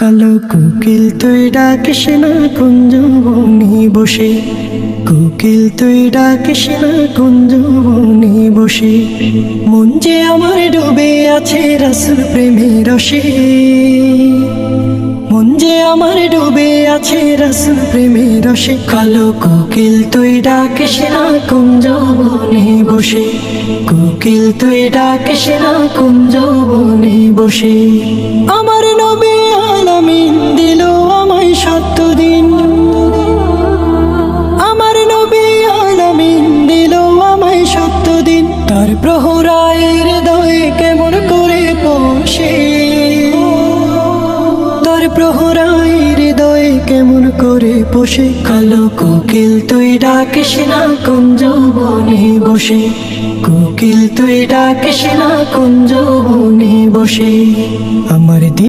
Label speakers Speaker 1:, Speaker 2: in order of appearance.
Speaker 1: কালো কোকিল তুই ডাকিস না কুঞ্জ বনে বসে, কোকিল তুই ডাকিস না কুঞ্জ বনে বসে। মন যে আমার ডুবে আছে রাসূল প্রেমের রসে, মন যে আমার ডুবে আছে রাসূল প্রেমের রসে। কালো কোকিল তুই ডাকিস না কুঞ্জ বনে বসে, কোকিল তুই ডাকিস না কুঞ্জ বনে বসে। আমার নবী আলামিন দিল আমায় সত্য দিন, আমার নবী আলামিন দিল আমায় সত্য দিন। তার প্রহরায় হৃদয়ে কেমন করে পোষে, তার প্রহরায় হৃদয়ে কেমন করে পোষে। কালো কোকিল তুই ডাকিস না কুঞ্জ বনে বসে, কোকিল তুই ডাকিস না কুঞ্জ বনে বসে। আমার